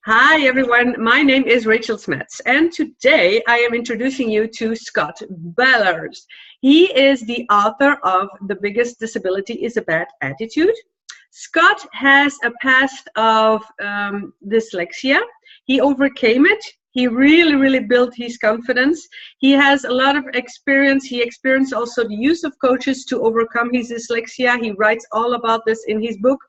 Hi everyone, my name is Rachel Smets, and today I am introducing you to Scott Ballard. He is the author of The Biggest Disability is a Bad Attitude. Scott has a past of dyslexia. He overcame it. He really built his confidence. He has a lot of experience. He experienced also the use of coaches to overcome his dyslexia. He writes all about this in his book.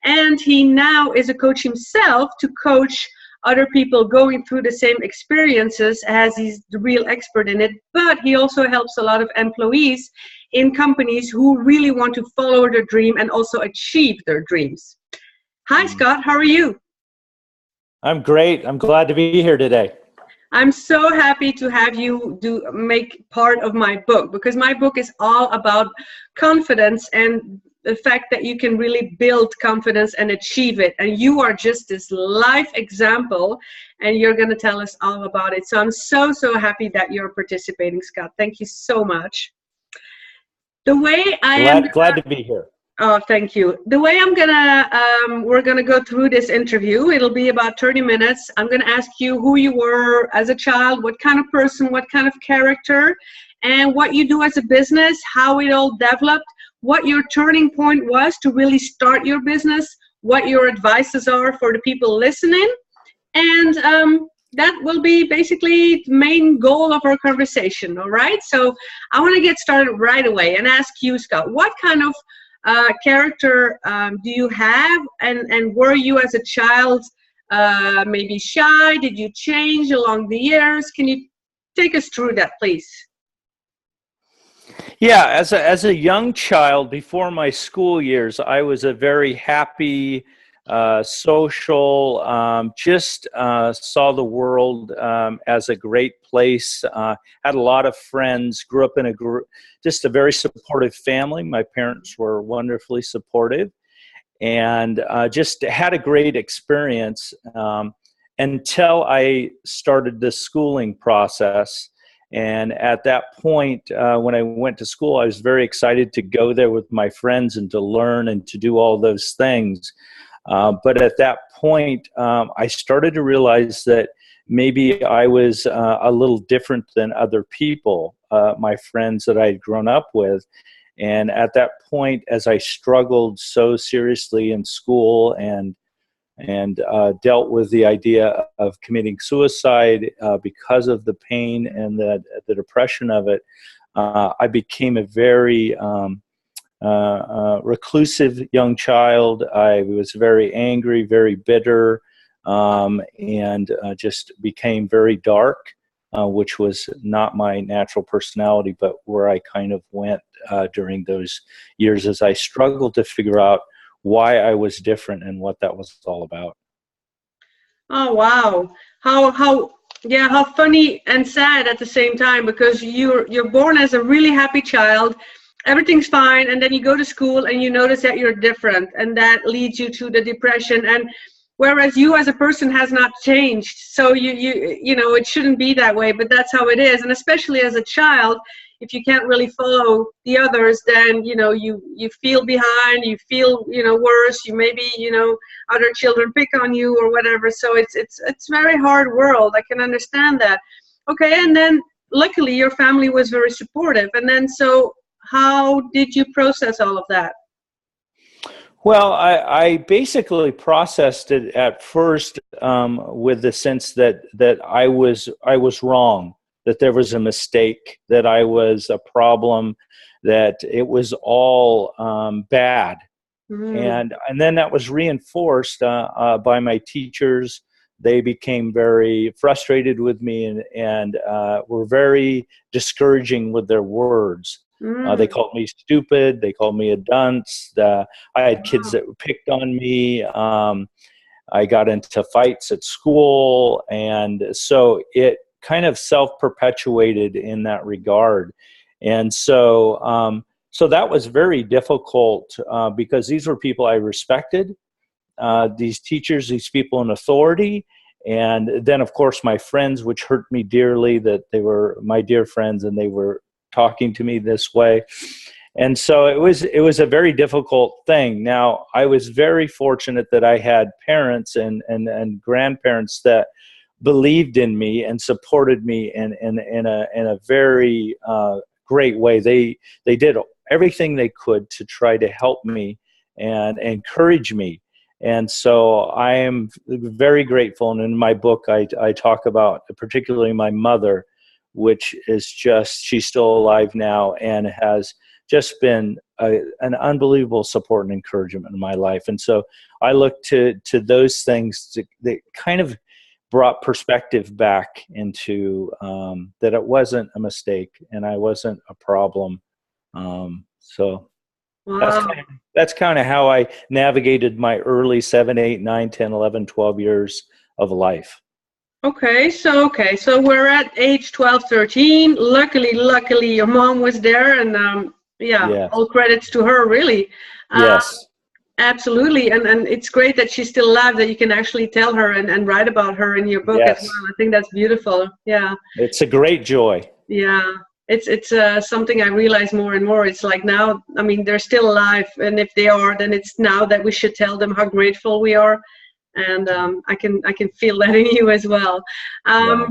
And he now is a coach himself to coach other people going through the same experiences, as he's the real expert in it. But he also helps a lot of employees in companies who really want to follow their dream and also achieve their dreams. Hi, Scott. How are you? I'm great. I'm glad to be here today. I'm so happy to have you make part of my book, because my book is all about confidence and the fact that you can really build confidence and achieve it. And you are just this life example, and you're going to tell us all about it. So I'm so happy that you're participating, Scott. Thank you so much. The way glad to be here. Oh, thank you. The way we're gonna go through this interview, it'll be about 30 minutes. I'm gonna ask you who you were as a child, what kind of person, what kind of character, and what you do as a business, how it all developed, what your turning point was to really start your business, what your advices are for the people listening, and that will be basically the main goal of our conversation, all right? So I wanna get started right away and ask you, Scott, what kind of character do you have, and were you as a child maybe shy? Did you change along the years? Can you take us through that, please? Yeah, as a young child, before my school years, I was a very happy, social, just saw the world as a great place, had a lot of friends, grew up in just a very supportive family. My parents were wonderfully supportive, and just had a great experience until I started the schooling process. And at that point, when I went to school, I was very excited to go there with my friends and to learn and to do all those things. But at that point, I started to realize that maybe I was a little different than other people, my friends that I had grown up with. And at that point, as I struggled so seriously in school and dealt with the idea of committing suicide because of the pain and the depression of it, I became a very reclusive young child. I was very angry, very bitter, and just became very dark, which was not my natural personality, but where I kind of went during those years as I struggled to figure out why I was different and what that was all about. Oh, wow. How funny and sad at the same time, because you're born as a really happy child. Everything's fine, and then you go to school and you notice that you're different, and that leads you to the depression. And whereas you as a person has not changed, so you know it shouldn't be that way, but that's how it is. And especially as a child, if you can't really follow the others, then you feel behind, you feel worse. You maybe other children pick on you or whatever. So it's very hard world. I can understand that. Okay, and then luckily your family was very supportive, and then so how did you process all of that? Well, I basically processed it at first with the sense that I was wrong, that there was a mistake, that I was a problem, that it was all bad. And then that was reinforced by my teachers. They became very frustrated with me and were very discouraging with their words. They called me stupid. They called me a dunce. I had kids that picked on me. I got into fights at school. And so it kind of self-perpetuated in that regard. And so so that was very difficult because these were people I respected, these teachers, these people in authority. And then, of course, my friends, which hurt me dearly, that they were my dear friends and they were talking to me this way. And so it was a very difficult thing. Now, I was very fortunate that I had parents and grandparents that believed in me and supported me in a very great way. They did everything they could to try to help me and encourage me. And so I am very grateful. And in my book, I talk about particularly my mother, which is just, she's still alive now and has just been an unbelievable support and encouragement in my life. And so I look to those things that kind of brought perspective back into that it wasn't a mistake and I wasn't a problem. So Wow. that's kind of how I navigated my early 7, 8, 9, 10, 11, 12 years of life. Okay, so we're at age 12, 13. Luckily, your mom was there, and yeah, Yes. all credits to her, really. Yes. Absolutely, and it's great that she's still alive, that you can actually tell her and write about her in your book as Yes. well. I think that's beautiful. Yeah, It's a great joy. yeah. It's something I realize more and more. It's like now, I mean, they're still alive, and if they are, then it's now that we should tell them how grateful we are. And I can feel that in you as well. Yeah.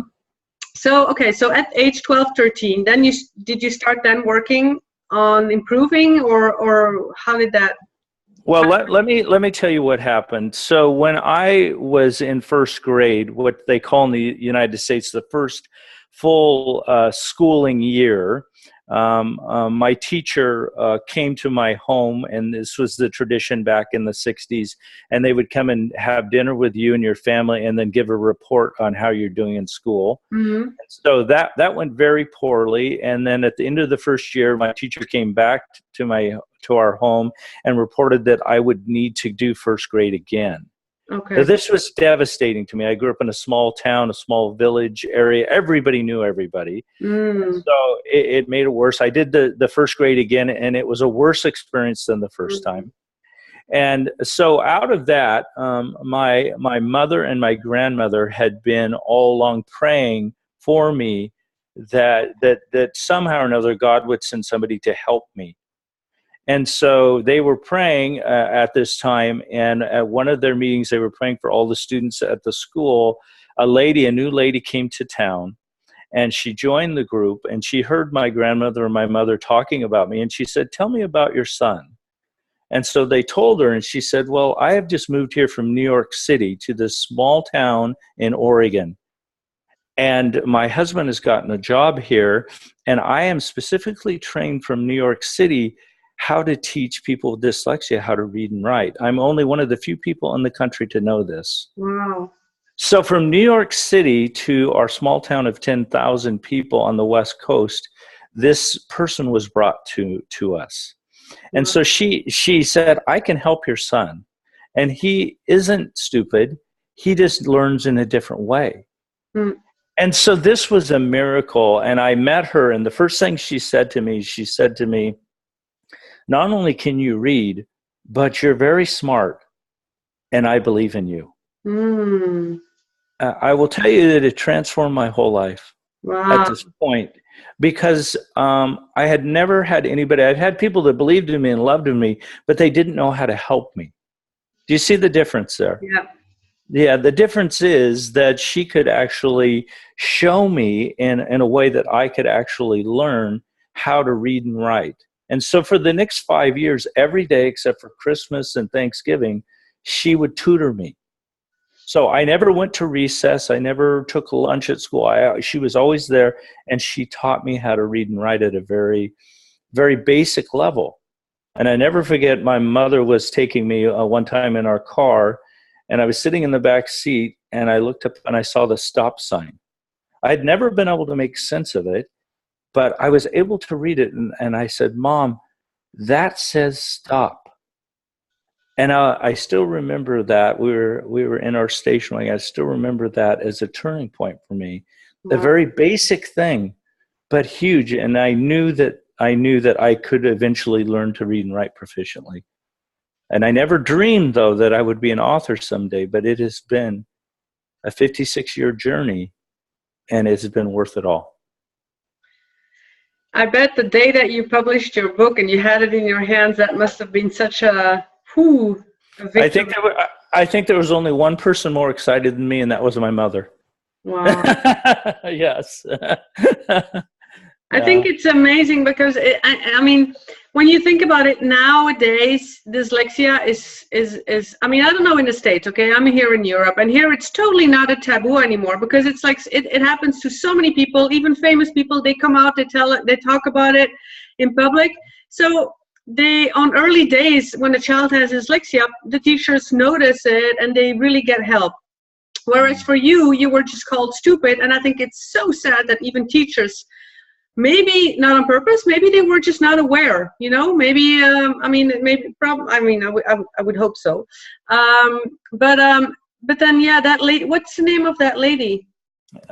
So at age 12, 13, then did you start then working on improving, or how did that Well, happen? let me tell you what happened. So when I was in first grade, what they call in the United States the first full schooling year, my teacher came to my home, and this was the tradition back in the 60s, and they would come and have dinner with you and your family and then give a report on how you're doing in school. Mm-hmm. So that went very poorly, and then at the end of the first year, my teacher came back to our home and reported that I would need to do first grade again. So Okay. this was devastating to me. I grew up in a small town, a small village area. Everybody knew everybody. Mm. So it made it worse. I did the first grade again, and it was a worse experience than the first time. And so out of that, my mother and my grandmother had been all along praying for me that somehow or another God would send somebody to help me. And so they were praying at this time, and at one of their meetings, they were praying for all the students at the school. A new lady came to town, and she joined the group, and she heard my grandmother and my mother talking about me, and she said, "Tell me about your son." And so they told her, and she said, "Well, I have just moved here from New York City to this small town in Oregon. And my husband has gotten a job here, and I am specifically trained from New York City how to teach people with dyslexia how to read and write. I'm only one of the few people in the country to know this." Wow. So from New York City to our small town of 10,000 people on the West Coast, this person was brought to us. And Wow. so she said, "I can help your son. And he isn't stupid. He just learns in a different way." Mm. And so this was a miracle. And I met her, and the first thing she said to me, "Not only can you read, but you're very smart, and I believe in you." Mm. I will tell you that it transformed my whole life at Wow. this point, because I had never had anybody. I'd had people that believed in me and loved in me, but they didn't know how to help me. Do you see the difference there? Yeah. Yeah, the difference is that she could actually show me in a way that I could actually learn how to read and write. And so for the next 5 years, every day except for Christmas and Thanksgiving, she would tutor me. So I never went to recess. I never took lunch at school. She was always there, and she taught me how to read and write at a very, very basic level. And I never forget, my mother was taking me one time in our car, and I was sitting in the back seat, and I looked up and I saw the stop sign. I had never been able to make sense of it, but I was able to read it, and I said, "Mom, that says stop." And I still remember that we were in our station wagon. I still remember that as a turning point for me. A Wow. very basic thing, but huge. And I knew that I could eventually learn to read and write proficiently. And I never dreamed, though, that I would be an author someday. But it has been a 56-year journey, and it's been worth it all. I bet the day that you published your book and you had it in your hands, that must have been such a whoo, a I think victory. I think there was only one person more excited than me, and that was my mother. Wow. Yes. I think Yeah. it's amazing because I mean, when you think about it nowadays, dyslexia is. I mean, I don't know in the States. Okay, I'm here in Europe, and here it's totally not a taboo anymore because it's like it happens to so many people, even famous people. They come out, they tell it, they talk about it in public. So they on early days when a child has dyslexia, the teachers notice it and they really get help. Whereas for you, you were just called stupid, and I think it's so sad that even teachers, maybe not on purpose, maybe they were just not aware, you know, maybe I mean, maybe I mean, I would hope so. um but then, yeah, that lady, what's the name of that lady?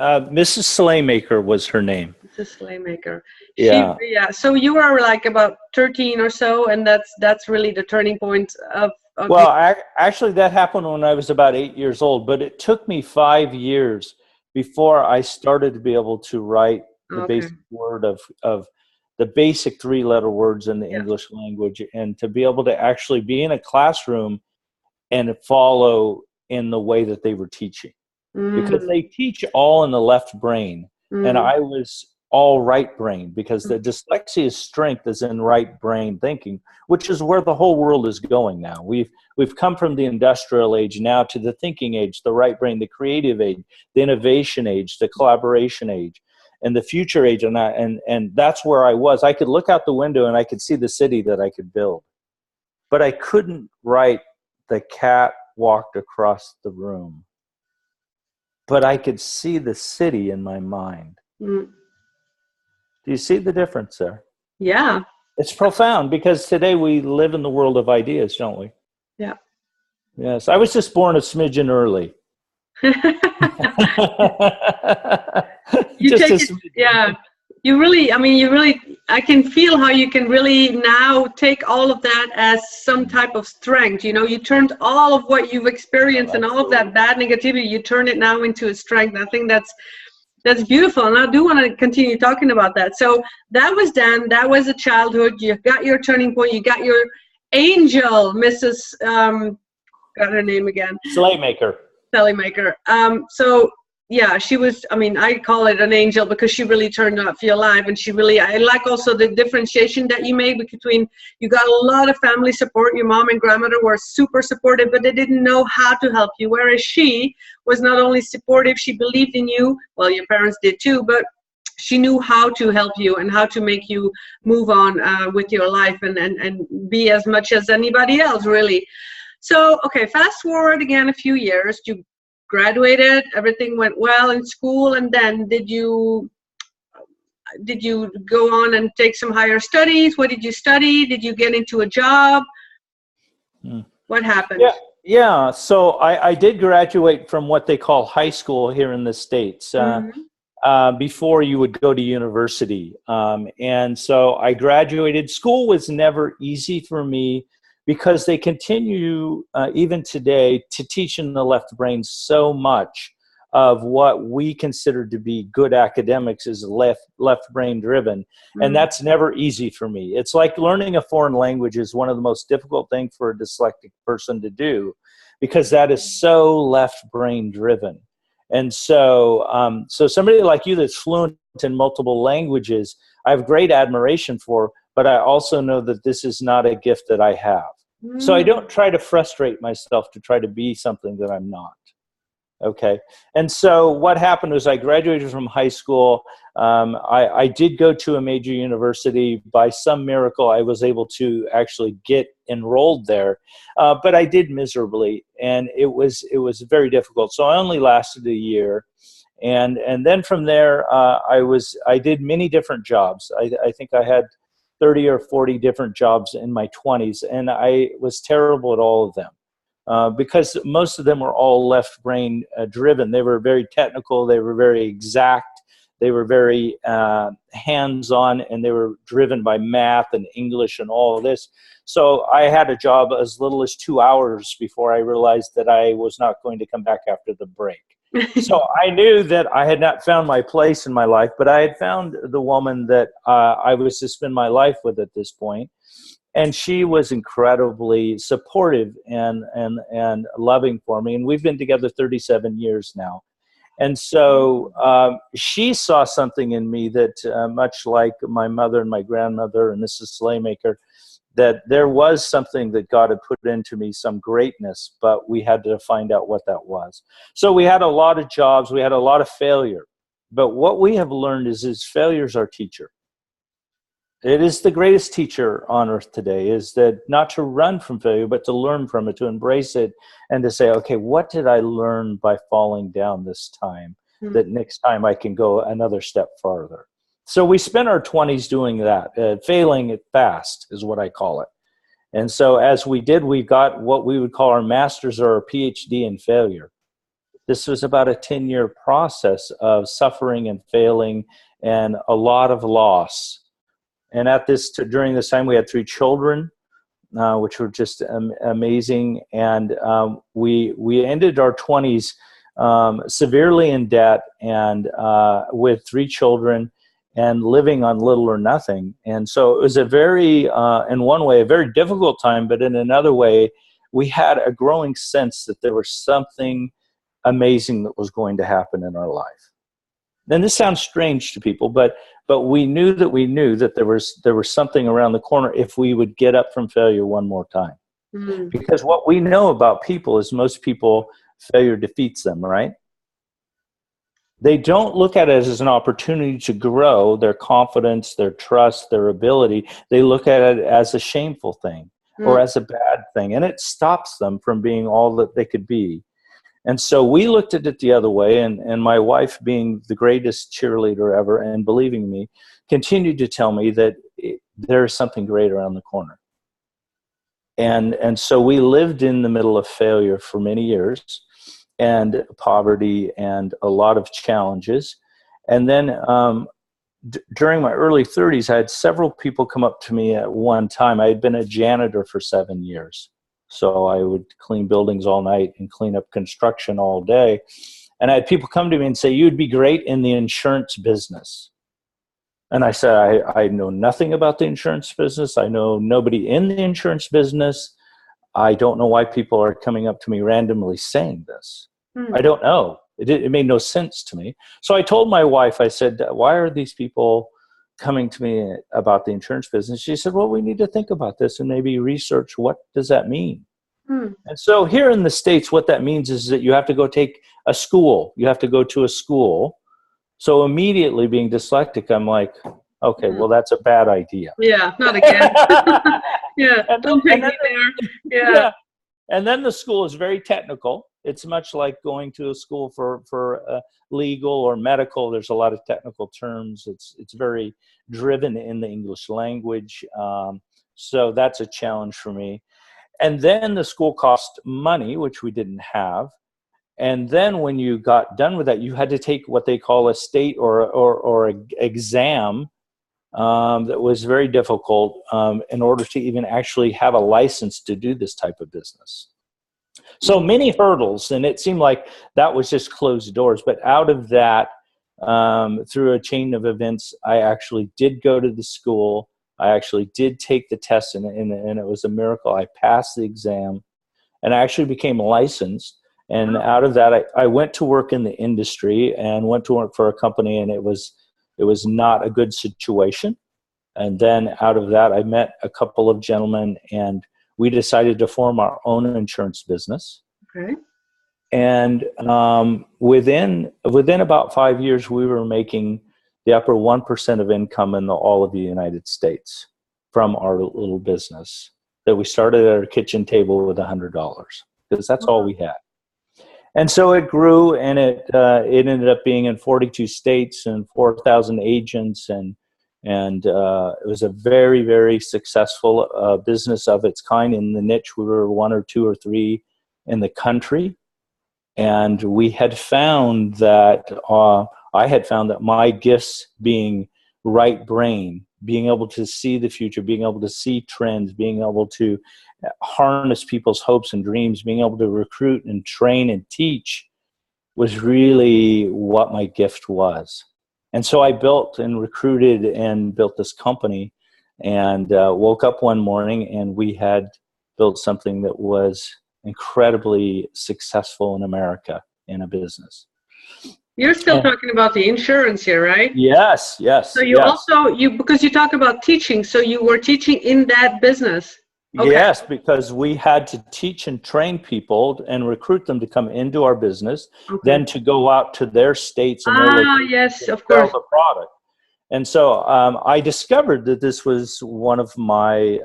Mrs. Slaymaker was her name. Mrs. Slaymaker. She, Yeah. yeah, so you were like about 13 or so, and that's really the turning point of you. Well, actually, that happened when I was about 8 years old, but it took me 5 years before I started to be able to write the Okay. basic word of the basic three-letter words in the Yeah. English language, and to be able to actually be in a classroom and follow in the way that they were teaching. Because Mm, they teach all in the left brain, and mm, I was all right brain, because the dyslexia's strength is in right brain thinking, which is where the whole world is going now. We've come from the industrial age now to the thinking age, the right brain, the creative age, the innovation age, the collaboration age, and the future age. And that's where I was. I could look out the window and I could see the city that I could build, but I couldn't write "the cat walked across the room." But I could see the city in my mind. mm. Do you see the difference there? Yeah. It's profound, because today we live in the world of ideas, don't we? Yeah. Yes. I was just born a smidgen early. You Just a take it, smidgen. yeah. You really, I mean, you really, I can feel how you can really now take all of that as some type of strength. You know, you turned all of what you've experienced Oh, and all of that absolutely. bad negativity, you turn it now into a strength. I think that's beautiful, and I do want to continue talking about that. So that was then, that was a childhood. You got your turning point. You got your angel, Mrs. Got her name again. Slaymaker. Telemaker. So yeah, she was, I mean, I call it an angel because she really turned out for your life. And she really, I like also the differentiation that you made between, you got a lot of family support. Your mom and grandmother were super supportive, but they didn't know how to help you. Whereas she was not only supportive, she believed in you. Well, your parents did too, but she knew how to help you and how to make you move on with your life and be as much as anybody else, really. So, okay, fast forward again a few years. You graduated, everything went well in school, and then did you go on and take some higher studies? What did you study? Did you get into a job? Hmm. What happened? Yeah. Yeah. So I did graduate from what they call high school here in the States. Mm-hmm. Before you would go to university. And so I graduated. School was never easy for me, because they continue, even today, to teach in the left brain so much of what we consider to be good academics is left brain driven. And Mm-hmm. that's never easy for me. It's like learning a foreign language is one of the most difficult things for a dyslexic person to do, because that is so left brain driven. And so somebody like you that's fluent in multiple languages, I have great admiration for, but I also know that this is not a gift that I have. So I don't try to frustrate myself to try to be something that I'm not. Okay. And so what happened was I graduated from high school. I did go to a major university. By some miracle, I was able to actually get enrolled there, but I did miserably, and it was very difficult. So I only lasted a year, and then from there, I did many different jobs. I think I had 30 or 40 different jobs in my 20s, and I was terrible at all of them. Because most of them were all left brain driven. They were very technical. They were very exact. They were very hands-on, and they were driven by math and English and all of this. So I had a job as little as 2 hours before I realized that I was not going to come back after the break. So I knew that I had not found my place in my life, but I had found the woman that I was to spend my life with at this point. And she was incredibly supportive and loving for me. And we've been together 37 years now. And so she saw something in me that, much like my mother and my grandmother and Mrs. Slaymaker, that there was something that God had put into me, some greatness, but we had to find out what that was. So we had a lot of jobs, we had a lot of failure. But what we have learned is failure is our teacher. It is the greatest teacher on earth today, is that not to run from failure, but to learn from it, to embrace it, and to say, okay, what did I learn by falling down this time, that next time I can go another step farther? So we spent our 20s doing that. Failing it fast is what I call it. And so as we did, we got what we would call our master's or our PhD in failure. This was about a 10-year process of suffering and failing and a lot of loss. And during this time, we had 3 children, which were just amazing. And we ended our 20s severely in debt and with 3 children and living on little or nothing. And so it was a very, in one way, a very difficult time, but in another way, we had a growing sense that there was something amazing that was going to happen in our life. And this sounds strange to people, but we knew that there was something around the corner if we would get up from failure one more time. Because what we know about people is most people, failure defeats them, right? They don't look at it as an opportunity to grow their confidence, their trust, their ability. They look at it as a shameful thing or as a bad thing, and it stops them from being all that they could be. And so we looked at it the other way, and my wife, being the greatest cheerleader ever and believing me, continued to tell me that there's something great around the corner. And so we lived in the middle of failure for many years, and poverty and a lot of challenges. And then during my early 30s, I had several people come up to me at one time. I had been a janitor for 7 years. So I would clean buildings all night and clean up construction all day. And I had people come to me and say, you'd be great in the insurance business. And I said, I know nothing about the insurance business. I know nobody in the insurance business. I don't know why people are coming up to me randomly saying this. I don't know. It made no sense to me. So I told my wife, I said, why are these people coming to me about the insurance business? She said, well, we need to think about this and maybe research what does that mean. And so here in the States, what that means is that you have to go take a school. You have to go to a school. So immediately being dyslexic, I'm like, okay, well, that's a bad idea. Yeah, not again. Yeah, don't bring me there. Yeah. And then the school is very technical. It's much like going to a school for legal or medical. There's a lot of technical terms. It's very driven in the English language. So that's a challenge for me. And then the school cost money, which we didn't have. And then when you got done with that, you had to take what they call a state or exam that was very difficult in order to even actually have a license to do this type of business. So many hurdles, and it seemed like that was just closed doors. But out of that, through a chain of events, I actually did go to the school. I actually did take the test, and it was a miracle. I passed the exam, and I actually became licensed. And out of that, I went to work in the industry and went to work for a company, and it was not a good situation. And then out of that, I met a couple of gentlemen, and we decided to form our own insurance business. Okay. And within about 5 years, we were making the upper 1% of income in all of the United States from our little business that we started at our kitchen table with $100, because that's all we had. And so it grew, and it ended up being in 42 states and 4,000 agents, and it was a very, very successful business of its kind in the niche. We were 1 or 2 or 3 in the country, and we had found that I had found that my gifts, being right brain, being able to see the future, being able to see trends, being able to harness people's hopes and dreams, being able to recruit and train and teach, was really what my gift was. And so I built and recruited and built this company, and woke up one morning and we had built something that was incredibly successful in America in a business. You're still talking about the insurance here, right? Yes, yes. So you also, because you talk about teaching, so you were teaching in that business. Okay. Yes, because we had to teach and train people and recruit them to come into our business, then to go out to their states and their locations yes, of sell course. the product. And so I discovered that this was one of my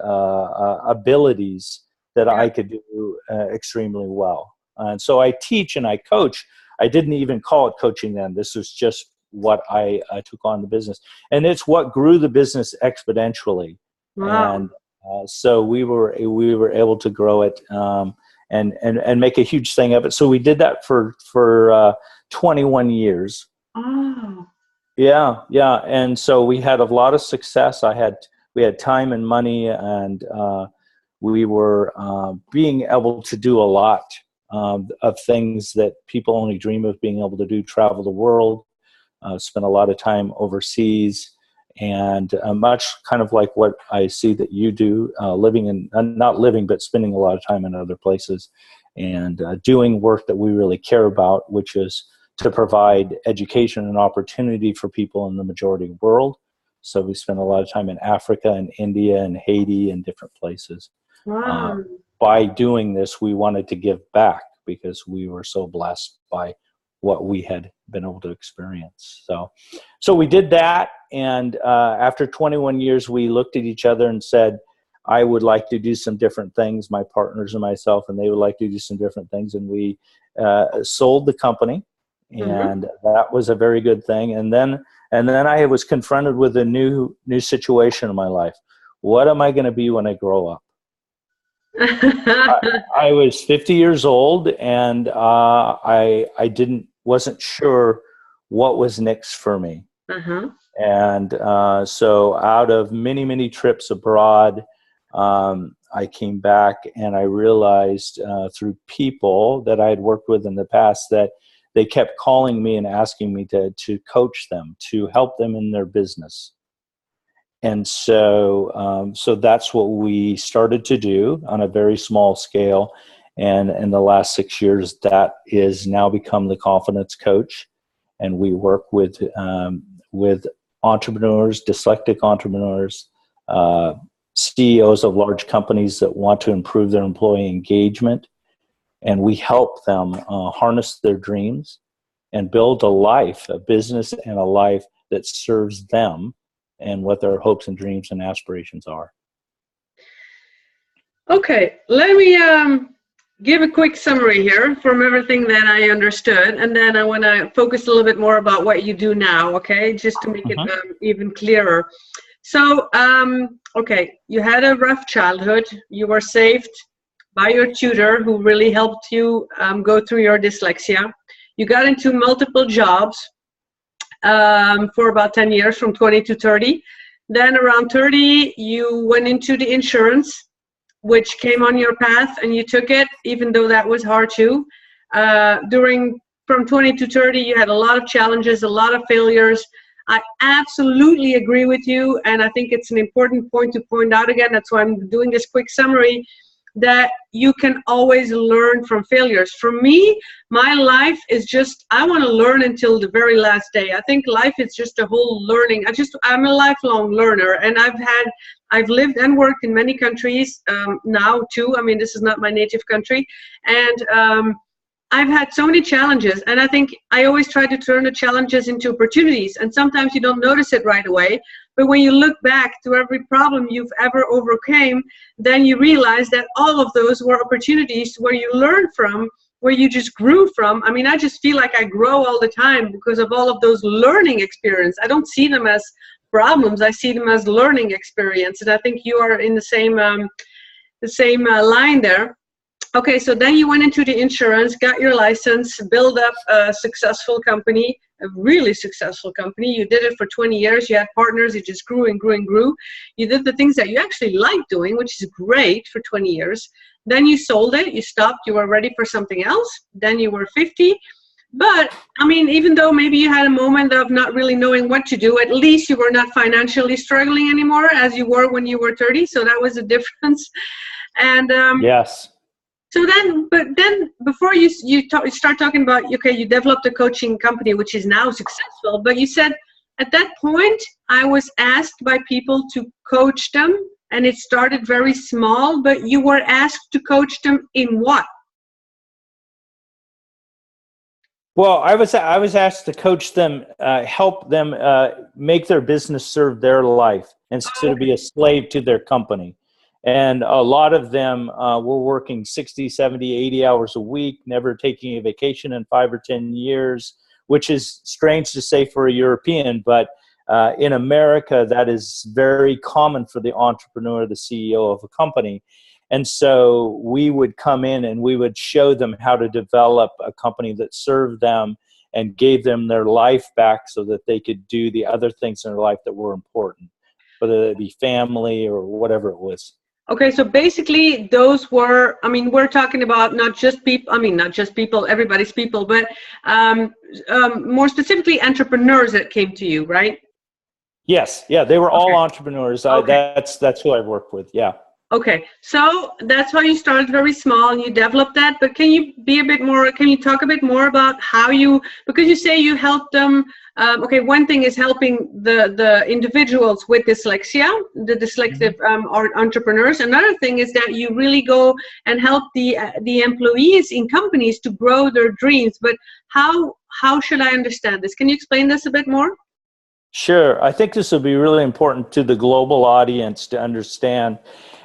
abilities that I could do extremely well. And so I teach and I coach. I didn't even call it coaching then. This was just what I took on the business. And it's what grew the business exponentially. Wow. And so we were able to grow it and make a huge thing of it. So we did that for 21 years. Oh. Yeah. And so we had a lot of success. We had time and money, and we were being able to do a lot of things that people only dream of being able to do: travel the world, spend a lot of time overseas, and much kind of like what I see that you do, not living, but spending a lot of time in other places, and doing work that we really care about, which is to provide education and opportunity for people in the majority world. So we spend a lot of time in Africa and India and Haiti and different places. Wow. By doing this, we wanted to give back because we were so blessed by what we had been able to experience. So we did that, and after 21 years, we looked at each other and said, I would like to do some different things, my partners and myself, and they would like to do some different things, and we sold the company. And that was a very good thing. And then I was confronted with a new situation in my life. What am I going to be when I grow up? I was 50 years old, and I wasn't sure what was next for me. And so out of many trips abroad, I came back and I realized through people that I had worked with in the past that they kept calling me and asking me to coach them, to help them in their business. And so that's what we started to do on a very small scale. And in the last 6 years, that is now become the Confidence Coach. And we work with entrepreneurs, dyslexic entrepreneurs, CEOs of large companies that want to improve their employee engagement. And we help them harness their dreams and build a business and a life that serves them and what their hopes and dreams and aspirations are. Okay, let me give a quick summary here from everything that I understood, and then I want to focus a little bit more about what you do now, okay, just to make it even clearer. So, okay, you had a rough childhood. You were saved by your tutor who really helped you go through your dyslexia. You got into multiple jobs for about 10 years, from 20 to 30. Then around 30, you went into the insurance, which came on your path, and you took it, even though that was hard too. From 20 to 30, you had a lot of challenges, a lot of failures. I absolutely agree with you, and I think it's an important point to point out again. That's why I'm doing this quick summary, that you can always learn from failures. For me, my life is just, I want to learn until the very last day. I think life is just a whole learning. I'm a lifelong learner, and I've lived and worked in many countries now too. I mean, this is not my native country. And I've had so many challenges, and I think I always try to turn the challenges into opportunities. And sometimes you don't notice it right away, but when you look back to every problem you've ever overcame, then you realize that all of those were opportunities where you learned from, where you just grew from. I mean, I just feel like I grow all the time because of all of those learning experience. I don't see them as problems. I see them as learning experience, and I think you are in the same line there. Okay, so then you went into the insurance, got your license, built up a successful company, a really successful company. You did it for 20 years. You had partners. It just grew and grew and grew. You did the things that you actually like doing, which is great for 20 years. Then you sold it. You stopped. You were ready for something else. Then you were 50. But, I mean, even though maybe you had a moment of not really knowing what to do, at least you were not financially struggling anymore as you were when you were 30. So that was a difference. And Yes. so then, but then before you start talking about, okay, you developed a coaching company, which is now successful, but you said at that point, I was asked by people to coach them, and it started very small, but you were asked to coach them in what? Well, I was asked to coach them, help them make their business serve their life instead of be a slave to their company. And a lot of them were working 60, 70, 80 hours a week, never taking a vacation in 5 or 10 years, which is strange to say for a European, but in America, that is very common for the entrepreneur, the CEO of a company. And so we would come in and we would show them how to develop a company that served them and gave them their life back so that they could do the other things in their life that were important, whether it be family or whatever it was. Okay, so basically those were, I mean, we're talking about not just people, I mean, not just people, everybody's people, but more specifically entrepreneurs that came to you, right? Yes, yeah, they were all Okay. entrepreneurs. Okay. That's who I've worked with, yeah. Okay, so that's how you started very small and you developed that, but can you be a bit more, can you talk a bit more about how you, because you say you helped them, okay, one thing is helping the individuals with dyslexia, the dyslexic entrepreneurs. Another thing is that you really go and help the employees in companies to grow their dreams, but how should I understand this? Can you explain this a bit more? Sure. I think this will be really important to the global audience to understand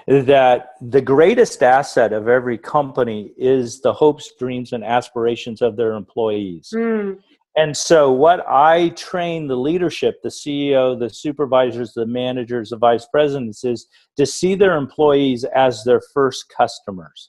that the greatest asset of every company is the hopes, dreams, and aspirations of their employees. Mm. And so what I train the leadership, the CEO, the supervisors, the managers, the vice presidents is to see their employees as their first customers.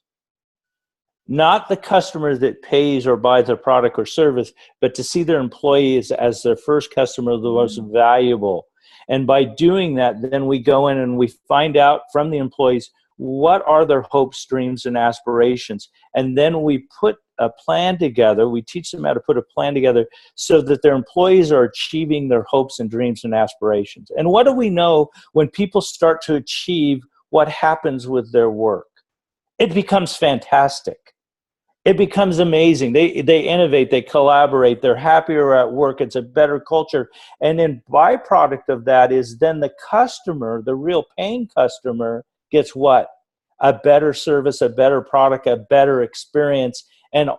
Not the customer that pays or buys a product or service, but to see their employees as their first customer, the most valuable. And by doing that, then we go in and we find out from the employees what are their hopes, dreams, and aspirations. And then we put a plan together. We teach them how to put a plan together so that their employees are achieving their hopes and dreams and aspirations. And what do we know when people start to achieve what happens with their work? It becomes fantastic. It becomes amazing. They innovate, they collaborate, they're happier at work, it's a better culture. And then byproduct of that is then the customer, the real paying customer, gets what? A better service, a better product, a better experience, and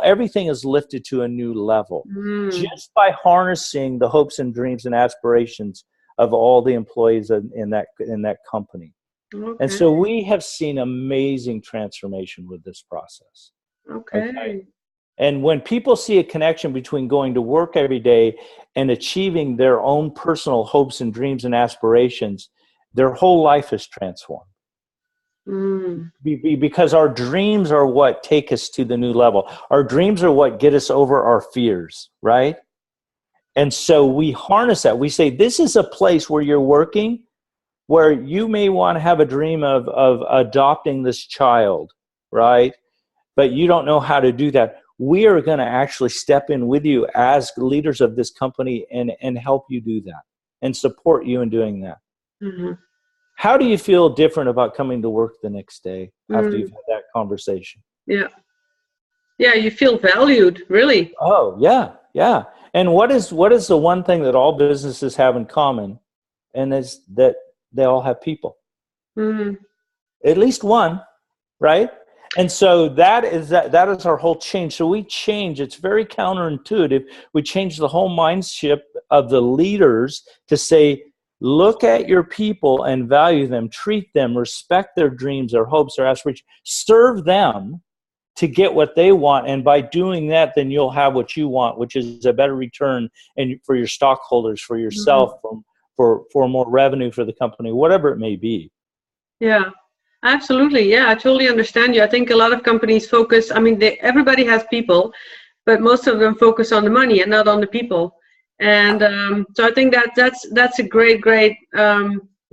everything is lifted to a new level. Just by harnessing the hopes and dreams and aspirations of all the employees in that company. Okay. And so we have seen amazing transformation with this process. Okay. And when people see a connection between going to work every day and achieving their own personal hopes and dreams and aspirations, their whole life is transformed. Because our dreams are what take us to the new level. Our dreams are what get us over our fears, right? And so we harness that. We say, this is a place where you're working, where you may want to have a dream of adopting this child, right? But you don't know how to do that. We are going to actually step in with you as leaders of this company and help you do that and support you in doing that. Mm-hmm. How do you feel different about coming to work the next day after you've had that conversation? Yeah. Yeah, you feel valued, really. Oh, yeah, yeah. And what is the one thing that all businesses have in common? And is that they all have people. At least one, right? And so that is our whole change. So we change. It's very counterintuitive. We change the whole mindset of the leaders to say, look at your people and value them, treat them, respect their dreams, their hopes, their aspirations, serve them to get what they want. And by doing that, then you'll have what you want, which is a better return and for your stockholders, for yourself, for more revenue for the company, whatever it may be. Yeah. Absolutely. Yeah, I totally understand you. I think a lot of companies focus, I mean, everybody has people, but most of them focus on the money and not on the people. And so I think that's a great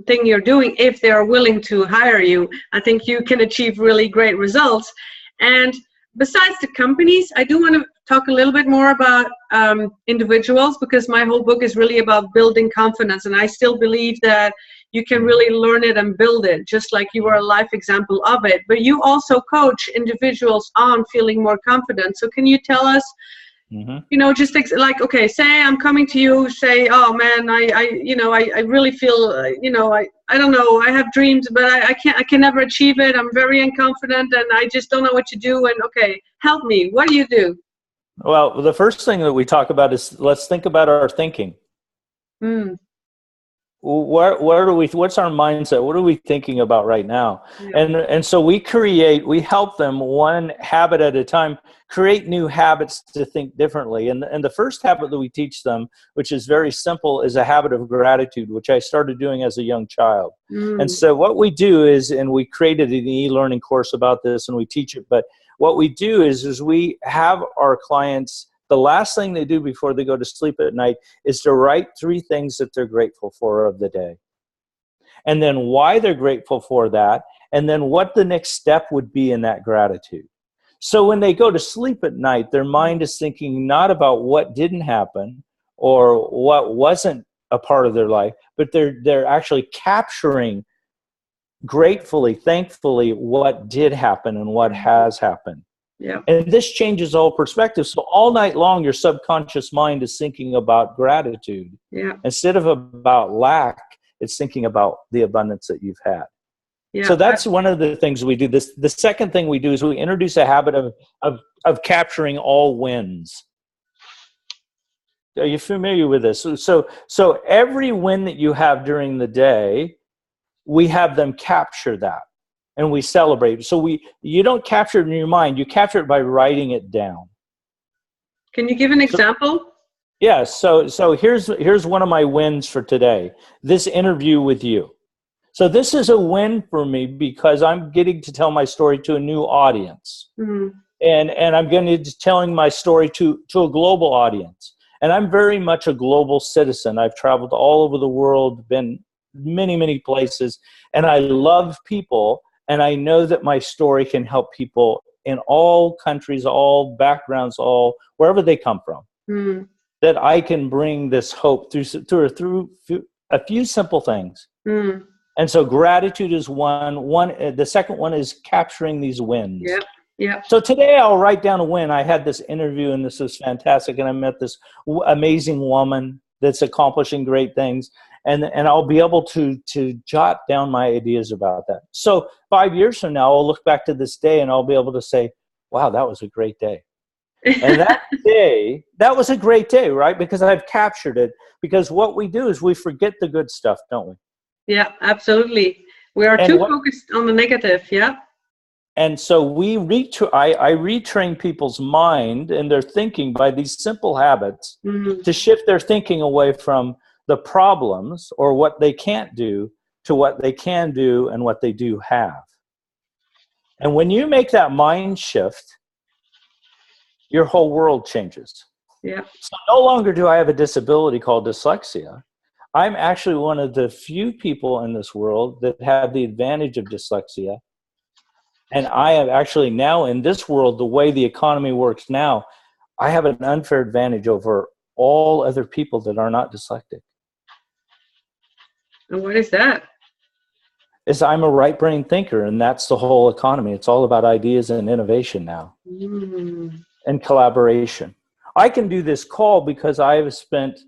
thing you're doing. If they are willing to hire you, I think you can achieve really great results. And besides the companies, I do want to talk a little bit more about individuals, because my whole book is really about building confidence. And I still believe that you can really learn it and build it, just like you are a life example of it. But you also coach individuals on feeling more confident. So can you tell us, just like, okay, say I'm coming to you, say, oh man, I really feel, I don't know, I have dreams, but I can never achieve it. I'm very unconfident and I just don't know what to do. And okay, help me. What do you do? Well, the first thing that we talk about is, let's think about our thinking. Where do we? What's our mindset? What are we thinking about right now? Yeah. And so we help them one habit at a time, create new habits to think differently. And the first habit that we teach them, which is very simple, is a habit of gratitude, which I started doing as a young child. And so what we do is, and we created an e-learning course about this, and we teach it. But what we do is we have our clients, the last thing they do before they go to sleep at night is to write 3 things that they're grateful for of the day. And then why they're grateful for that, and then what the next step would be in that gratitude. So when they go to sleep at night, their mind is thinking not about what didn't happen or what wasn't a part of their life, but they're actually capturing gratefully, thankfully, what did happen and what has happened. Yeah. And this changes the whole perspective. So all night long, your subconscious mind is thinking about gratitude. Yeah. Instead of about lack, it's thinking about the abundance that you've had. Yeah. So that's one of the things we do. The second thing we do is we introduce a habit of capturing all wins. Are you familiar with this? So every win that you have during the day, we have them capture that. And we celebrate. So you don't capture it in your mind. You capture it by writing it down. Can you give an example? Yeah. So here's one of my wins for today. This interview with you. So this is a win for me because I'm getting to tell my story to a new audience. Mm-hmm. And I'm going to be telling my story to a global audience. And I'm very much a global citizen. I've traveled all over the world, been many, many places, and I love people. And I know that my story can help people in all countries, all backgrounds, all wherever they come from. That I can bring this hope through a few simple things. And so gratitude is one. The second one is capturing these wins. Yep. Yeah. So today I'll write down a win. I had this interview and this was fantastic. And I met this amazing woman that's accomplishing great things. And I'll be able to jot down my ideas about that. So 5 years from now, I'll look back to this day and I'll be able to say, wow, that was a great day. And that was a great day, right? Because I've captured it. Because what we do is we forget the good stuff, don't we? Yeah, absolutely. We are too focused on the negative, yeah. And so I retrain people's mind and their thinking by these simple habits to shift their thinking away from the problems or what they can't do to what they can do and what they do have. And when you make that mind shift, your whole world changes. Yeah. So no longer do I have a disability called dyslexia. I'm actually one of the few people in this world that have the advantage of dyslexia. And I have actually now in this world, the way the economy works now, I have an unfair advantage over all other people that are not dyslexic. And what is that? Is I'm a right-brain thinker, and that's the whole economy. It's all about ideas and innovation now, and collaboration. I can do this call because I have spent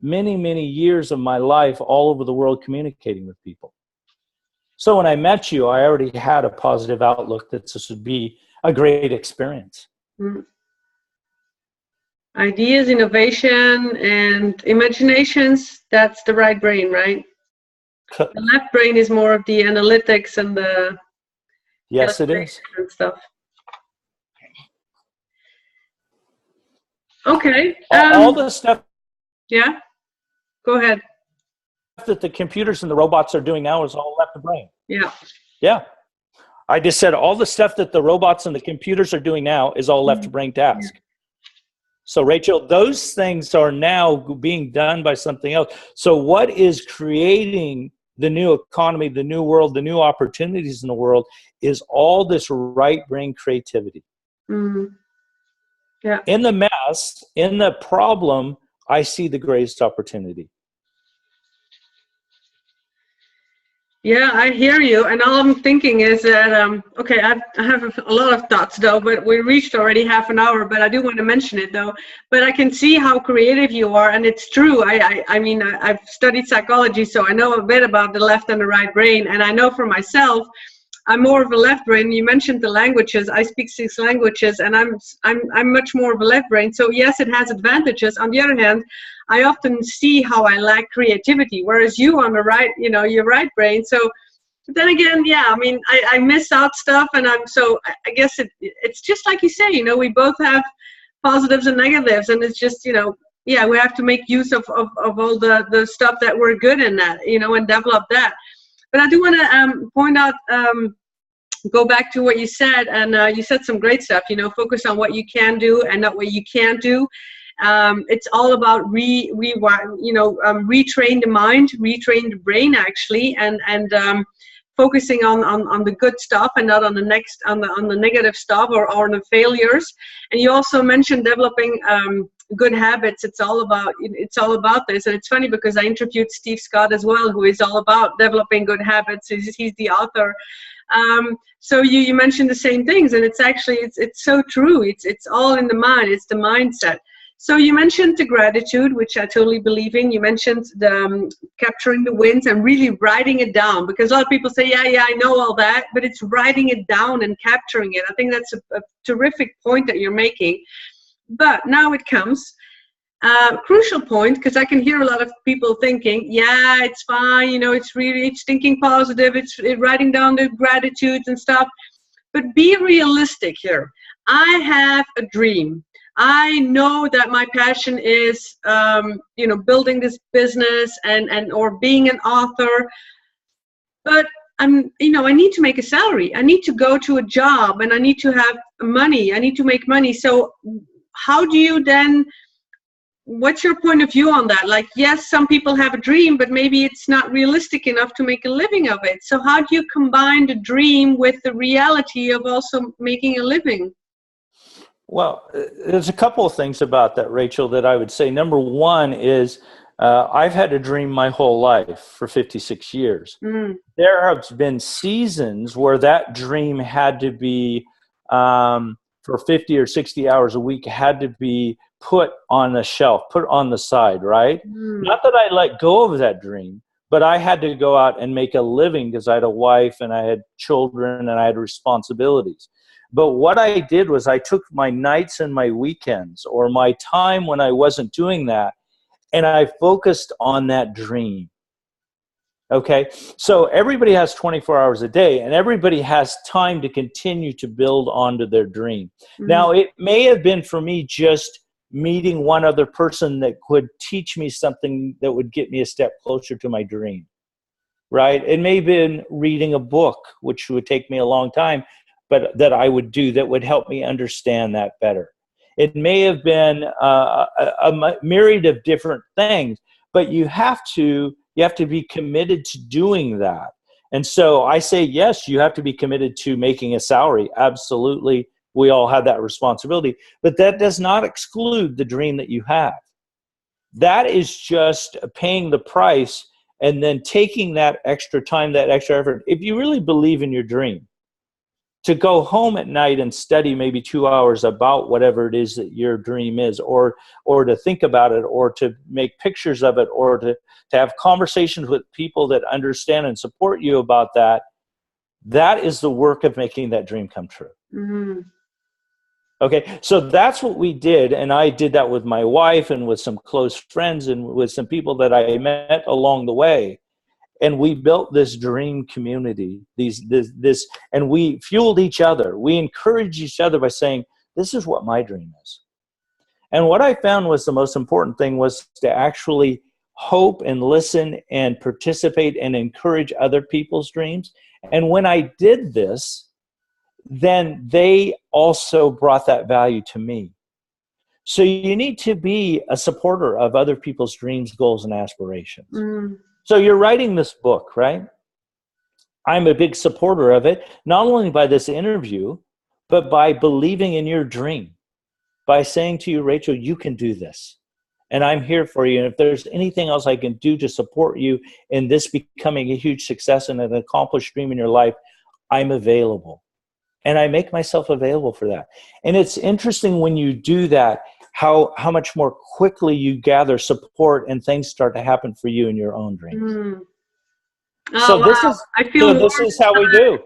many, many years of my life all over the world communicating with people. So when I met you, I already had a positive outlook that this would be a great experience. Ideas, innovation, and imaginations, that's the right brain, right? The left brain is more of the analytics and the yes, it is and stuff. Okay. All the stuff. Yeah. Go ahead. That the computers and the robots are doing now is all left brain. Yeah. Yeah. I just said all the stuff that the robots and the computers are doing now is all left brain task. So Rachel, those things are now being done by something else. So what is creating the new economy, the new world, the new opportunities in the world is all this right brain creativity. Yeah. In the mess, in the problem, I see the greatest opportunity. Yeah, I hear you. And all I'm thinking is that, okay, I have a lot of thoughts though, but we reached already half an hour, but I do want to mention it though. But I can see how creative you are. And it's true. I mean, I've studied psychology, so I know a bit about the left and the right brain. And I know for myself, I'm more of a left brain. You mentioned the languages. I speak 6 languages, and I'm much more of a left brain. So yes, it has advantages. On the other hand, I often see how I lack creativity, whereas you on the right, you know, you're right brain. So then again, yeah, I mean, I miss out stuff, and I guess it's just like you say, you know, we both have positives and negatives, and it's just, you know, yeah, we have to make use of all the stuff that we're good in that, you know, and develop that. But I do want to point out, go back to what you said, and you said some great stuff, you know, focus on what you can do and not what you can't do. It's all about retrain the mind, retrain the brain actually, and focusing on the good stuff and not on the negative stuff or on the failures. And you also mentioned developing good habits. It's all about this. And it's funny because I interviewed Steve Scott as well, who is all about developing good habits. He's the author. So you mentioned the same things, and it's actually it's so true. It's all in the mind. It's the mindset. So you mentioned the gratitude, which I totally believe in. You mentioned the capturing the wins and really writing it down, because a lot of people say, yeah, I know all that, but it's writing it down and capturing it. I think that's a terrific point that you're making. But now it comes. Crucial point, because I can hear a lot of people thinking, yeah, it's fine, you know, it's thinking positive, it's writing down the gratitudes and stuff. But be realistic here. I have a dream. I know that my passion is, building this business and or being an author. But I need to make a salary. I need to go to a job, and I need to have money. I need to make money. So how do you then? What's your point of view on that? Like, yes, some people have a dream, but maybe it's not realistic enough to make a living of it. So how do you combine the dream with the reality of also making a living? Well, there's a couple of things about that, Rachel, that I would say. Number one is I've had a dream my whole life for 56 years. There have been seasons where that dream had to be, for 50 or 60 hours a week, had to be put on the shelf, put on the side, right? Not that I let go of that dream, but I had to go out and make a living because I had a wife and I had children and I had responsibilities. But what I did was I took my nights and my weekends, or my time when I wasn't doing that, and I focused on that dream. Okay, so everybody has 24 hours a day, and everybody has time to continue to build onto their dream. Now, it may have been for me just meeting one other person that could teach me something that would get me a step closer to my dream, right? It may have been reading a book, which would take me a long time, but that I would do that would help me understand that better. It may have been a myriad of different things, but you have to be committed to doing that. And so I say, yes, you have to be committed to making a salary. Absolutely. We all have that responsibility, but that does not exclude the dream that you have. That is just paying the price and then taking that extra time, that extra effort. If you really believe in your dream, to go home at night and study maybe 2 hours about whatever it is that your dream is, or to think about it, or to make pictures of it, or to have conversations with people that understand and support you about that, that is the work of making that dream come true. Okay, so that's what we did, and I did that with my wife and with some close friends and with some people that I met along the way. And we built this dream community, and we fueled each other. We encouraged each other by saying, this is what my dream is. And what I found was the most important thing was to actually hope and listen and participate and encourage other people's dreams. And when I did this, then they also brought that value to me. So you need to be a supporter of other people's dreams, goals, and aspirations. So you're writing this book, right? I'm a big supporter of it, not only by this interview, but by believing in your dream, by saying to you, Rachel, you can do this. And I'm here for you. And if there's anything else I can do to support you in this becoming a huge success and an accomplished dream in your life, I'm available. And I make myself available for that. And it's interesting when you do that, how much more quickly you gather support and things start to happen for you in your own dreams. Oh, So this wow. is I feel this is how we do.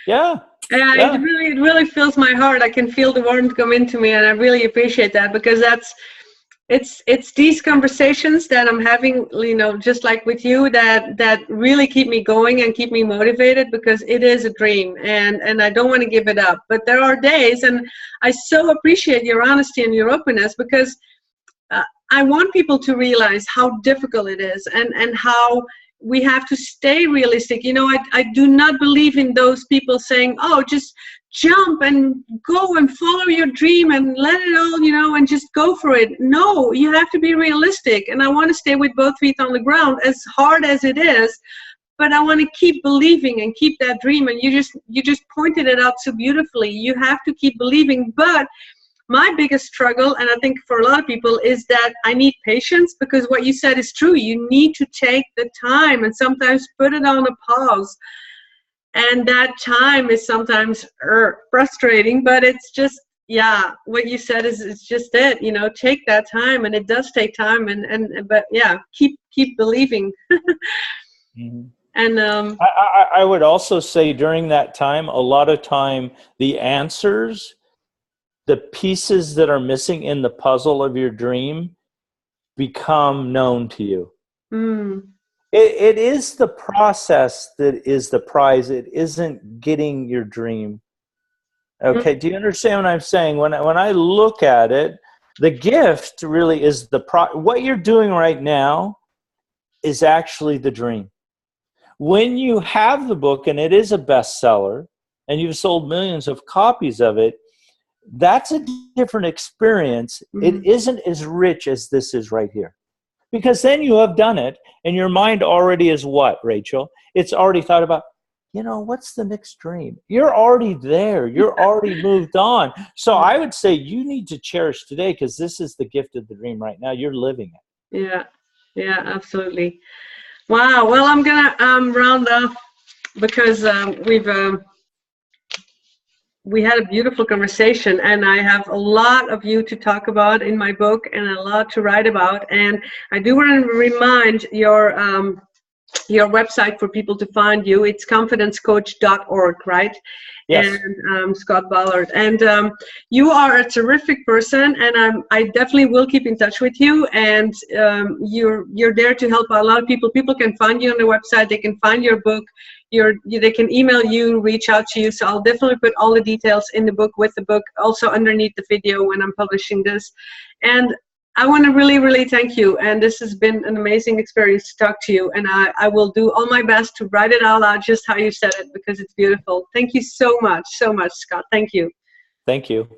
Yeah. Yeah, Yeah. it really fills my heart. I can feel the warmth come into me, and I really appreciate that, because it's these conversations that I'm having, you know, just like with you, that really keep me going and keep me motivated, because it is a dream, and I don't want to give it up. But there are days, and I so appreciate your honesty and your openness, because I want people to realize how difficult it is, and how we have to stay realistic. You know, I do not believe in those people saying, oh, just jump and go and follow your dream and let it all, you know, and just go for it. No, you have to be realistic. And I want to stay with both feet on the ground, as hard as it is. But I want to keep believing and keep that dream. And you just pointed it out so beautifully. You have to keep believing. But my biggest struggle, and I think for a lot of people, is that I need patience, because what you said is true. You need to take the time and sometimes put it on a pause. And that time is sometimes frustrating, but it's just, yeah, what you said is, it's just it, you know, take that time, and it does take time, but yeah, keep believing. Mm-hmm. And I would also say during that time, a lot of time, the answers, the pieces that are missing in the puzzle of your dream become known to you. It is the process that is the prize. It isn't getting your dream. Okay, do you understand what I'm saying? When I look at it, the gift really is what you're doing right now is actually the dream. When you have the book and it is a bestseller and you've sold millions of copies of it, that's a different experience. It isn't as rich as this is right here. Because then you have done it, and your mind already is what, Rachel? It's already thought about, you know, what's the next dream? You're already there. You're already moved on. So I would say you need to cherish today, because this is the gift of the dream right now. You're living it. Yeah, absolutely. Wow. Well, I'm going to round off, because we had a beautiful conversation, and I have a lot of you to talk about in my book and a lot to write about. And I do want to remind your website for people to find you. It's confidencecoach.org, right? Yes. And Scott Ballard. And you are a terrific person, and I definitely will keep in touch with you. And you're there to help a lot of people. People can find you on the website. They can find your book. They can email you, reach out to you. So I'll definitely put all the details in the book, with the book, also underneath the video when I'm publishing this. And I want to really, really thank you. And this has been an amazing experience to talk to you. And I will do all my best to write it all out just how you said it, because it's beautiful. Thank you so much, Scott. Thank you. Thank you.